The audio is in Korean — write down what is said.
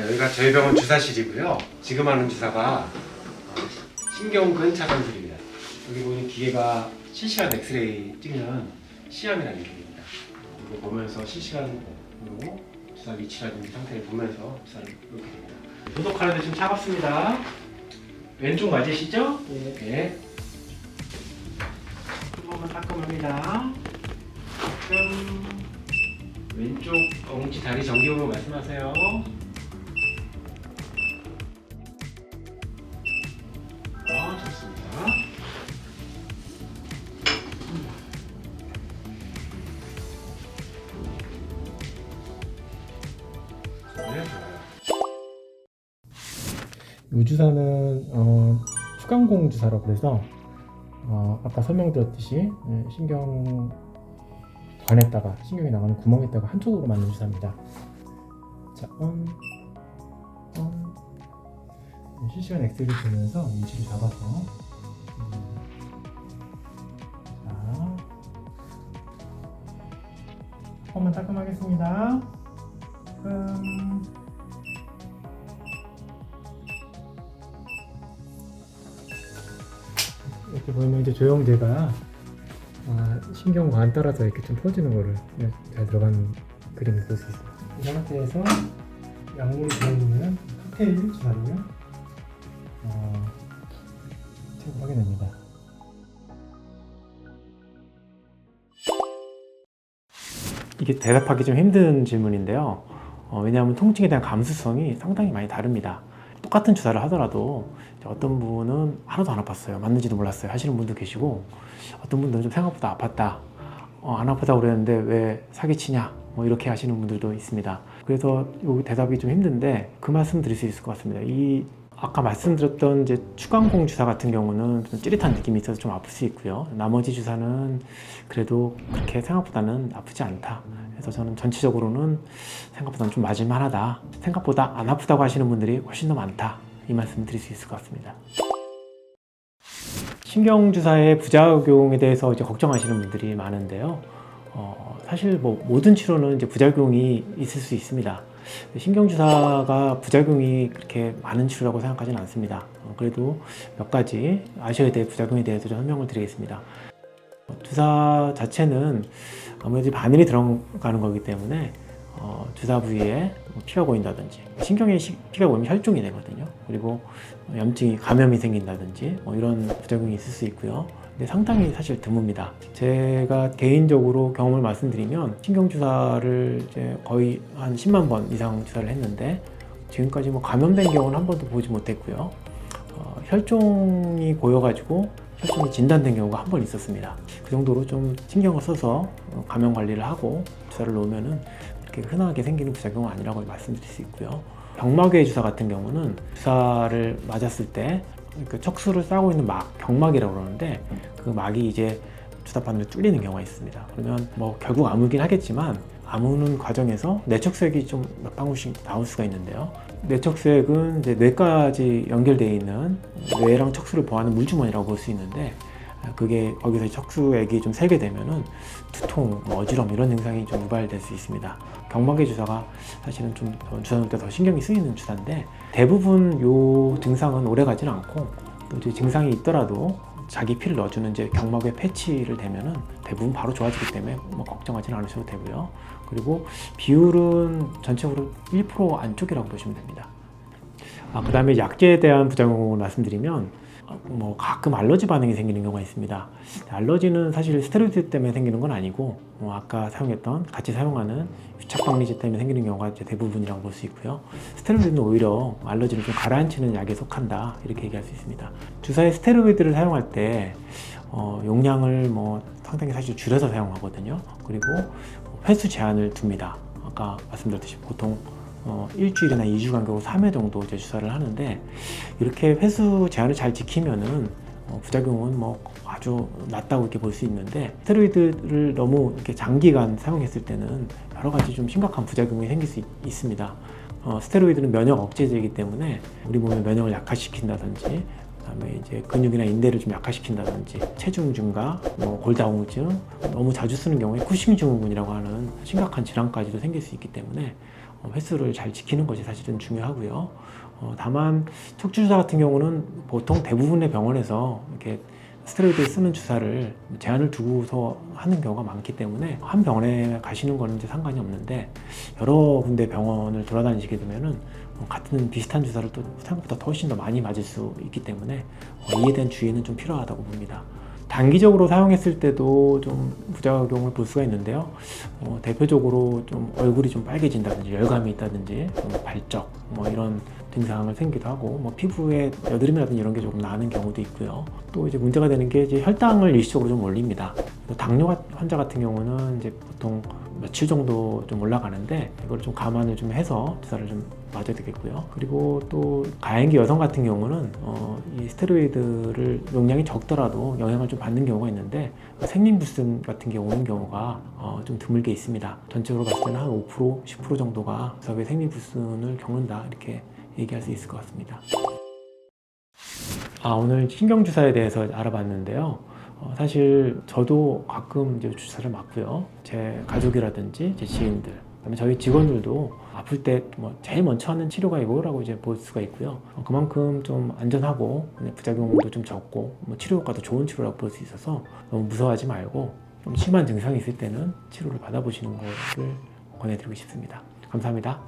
여기가 저희 병원 주사실이고요. 지금 하는 주사가 신경근 차단술입니다. 여기 보이는 기계가 실시간 엑스레이 찍는 시암이라는 기계입니다. 이거 보면서 실시간으로 주사 위치라든지 상태를 보면서 주사를 이렇게 됩니다. 소독하는데 좀 차갑습니다. 왼쪽 맞으시죠? 네. 한 번만 따끔합니다. 왼쪽 엉치 다리 정기호흡 말씀하세요. 좋습니다. 네, 좋아요. 이 주사는 추간공 주사라고 그래서 아까 설명드렸듯이 신경관에다가 신경이 나가는 구멍에다가 한쪽으로 맞는 주사입니다. 자, 실시간 엑스레이 보면서 위치를 잡아서 자, 한 번만 따끔하겠습니다. 이렇게 보면 이제 조영제가 신경관 따라서 이렇게 좀 퍼지는 거를 잘 들어간 그림을 볼 수 있습니다. 이 상태에서 약물이 들어있는 칵테일 주사를 체크하게 됩니다. 이게 대답하기 좀 힘든 질문인데요. 왜냐하면 통증에 대한 감수성이 상당히 많이 다릅니다. 똑같은 주사를 하더라도 어떤 분은 하나도 안 아팠어요. 맞는지도 몰랐어요 하시는 분도 계시고, 어떤 분들은 좀 생각보다 아팠다, 안 아프다고 그랬는데 왜 사기치냐, 이렇게 하시는 분들도 있습니다. 그래서 이 대답이 좀 힘든데 그 말씀 드릴 수 있을 것 같습니다. 아까 말씀드렸던 이제 추간공 주사 같은 경우는 좀 찌릿한 느낌이 있어서 좀 아플 수 있고요. 나머지 주사는 그래도 그렇게 생각보다는 아프지 않다. 그래서 저는 전체적으로는 생각보다는 좀 맞을만하다, 생각보다 안 아프다고 하시는 분들이 훨씬 더 많다, 이 말씀 드릴 수 있을 것 같습니다. 신경주사의 부작용에 대해서 이제 걱정하시는 분들이 많은데요. 사실 모든 치료는 이제 부작용이 있을 수 있습니다. 신경주사가 부작용이 그렇게 많은 치료라고 생각하지는 않습니다. 그래도 몇 가지 아셔야 될 부작용에 대해서 좀 설명을 드리겠습니다. 주사 자체는 아무래도 바늘이 들어가는 거기 때문에 주사 부위에 피가 고인다든지, 신경에 피가 고이면 혈종이 되거든요. 그리고 염증이, 감염이 생긴다든지 이런 부작용이 있을 수 있고요. 근데 상당히 사실 드뭅니다. 제가 개인적으로 경험을 말씀드리면 신경주사를 이제 거의 한 10만 번 이상 주사를 했는데 지금까지 감염된 경우는 한 번도 보지 못했고요. 혈종이 고여가지고 혈종이 진단된 경우가 한 번 있었습니다. 그 정도로 좀 신경을 써서 감염 관리를 하고 주사를 놓으면은 이렇게 흔하게 생기는 부작용은 아니라고 말씀드릴 수 있고요. 경막외 주사 같은 경우는 주사를 맞았을 때 그 척수를 싸고 있는 막, 경막이라고 그러는데 그 막이 이제 주사바늘로 뚫리는 경우가 있습니다. 그러면 결국 아무긴 하겠지만 아무는 과정에서 내척수액이 좀 몇 방울씩 나올 수가 있는데요. 내척수액은 이제 뇌까지 연결되어 있는 뇌랑 척수를 보호하는 물주머니라고 볼 수 있는데, 그게 거기서 척수액이 좀 새게 되면은 두통, 어지럼 이런 증상이 좀 유발될 수 있습니다. 경막외 주사가 사실은 좀 주사 놓을 때 더 신경이 쓰이는 주사인데, 대부분 요 증상은 오래 가지는 않고, 또 이제 증상이 있더라도 자기 피를 넣어주는 이제 경막외 패치를 대면은 대부분 바로 좋아지기 때문에 걱정하지는 않으셔도 되고요. 그리고 비율은 전체적으로 1% 안쪽이라고 보시면 됩니다. 그 다음에 약제에 대한 부작용을 말씀드리면 가끔 알러지 반응이 생기는 경우가 있습니다. 알러지는 사실 스테로이드 때문에 생기는 건 아니고 아까 사용했던, 같이 사용하는 유착박리제 때문에 생기는 경우가 이제 대부분이라고 볼 수 있고요. 스테로이드는 오히려 알러지를 좀 가라앉히는 약에 속한다, 이렇게 얘기할 수 있습니다. 주사에 스테로이드를 사용할 때 용량을 상당히 사실 줄여서 사용하거든요. 그리고 횟수 제한을 둡니다. 아까 말씀드렸듯이 보통 일주일이나 2주 간격으로 3회 정도 이제 주사를 하는데, 이렇게 횟수 제한을 잘 지키면은 부작용은 아주 낮다고 이렇게 볼 수 있는데, 스테로이드를 너무 이렇게 장기간 사용했을 때는 여러 가지 좀 심각한 부작용이 생길 수 있습니다. 스테로이드는 면역 억제제이기 때문에 우리 몸의 면역을 약화시킨다든지 그다음에 이제 근육이나 인대를 좀 약화시킨다든지 체중 증가, 뭐 골다공증, 너무 자주 쓰는 경우에 쿠싱 증후군이라고 하는 심각한 질환까지도 생길 수 있기 때문에 횟수를 잘 지키는 것이 사실은 중요하고요. 다만 척추 주사 같은 경우는 보통 대부분의 병원에서 이렇게 스테로이드 쓰는 주사를 제한을 두고서 하는 경우가 많기 때문에 한 병원에 가시는 거는 이제 상관이 없는데 여러 군데 병원을 돌아다니시게 되면은 같은 비슷한 주사를 또 생각보다 훨씬 더 많이 맞을 수 있기 때문에 이에 대한 주의는 좀 필요하다고 봅니다. 단기적으로 사용했을 때도 좀 부작용을 볼 수가 있는데요. 대표적으로 좀 얼굴이 좀 빨개진다든지 열감이 있다든지 발적 뭐 이런 증상을 생기도 하고 뭐 피부에 여드름이라든지 이런 게 조금 나는 경우도 있고요. 또 이제 문제가 되는 게 이제 혈당을 일시적으로 좀 올립니다. 당뇨 환자 같은 경우는 이제 보통 며칠 정도 좀 올라가는데 이걸 좀 감안을 좀 해서 주사를 좀 맞아야 되겠고요. 그리고 또 가행기 여성 같은 경우는 이 스테로이드를 용량이 적더라도 영향을 좀 받는 경우가 있는데 생리불순 같은 게 오는 경우가 좀 드물게 있습니다. 전체적으로 봤을 때는 한 5%, 10% 정도가 주사후에 생리불순을 겪는다 이렇게 얘기할 수 있을 것 같습니다. 오늘 신경주사에 대해서 알아봤는데요. 사실 저도 가끔 이제 주사를 맞고요. 제 가족이라든지 제 지인들, 그다음에 저희 직원들도 아플 때 뭐 제일 먼저 하는 치료가 이거라고 이제 볼 수가 있고요. 그만큼 좀 안전하고 부작용도 좀 적고 뭐 치료 효과도 좋은 치료라고 볼 수 있어서 너무 무서워하지 말고 좀 심한 증상이 있을 때는 치료를 받아보시는 것을 권해드리고 싶습니다. 감사합니다.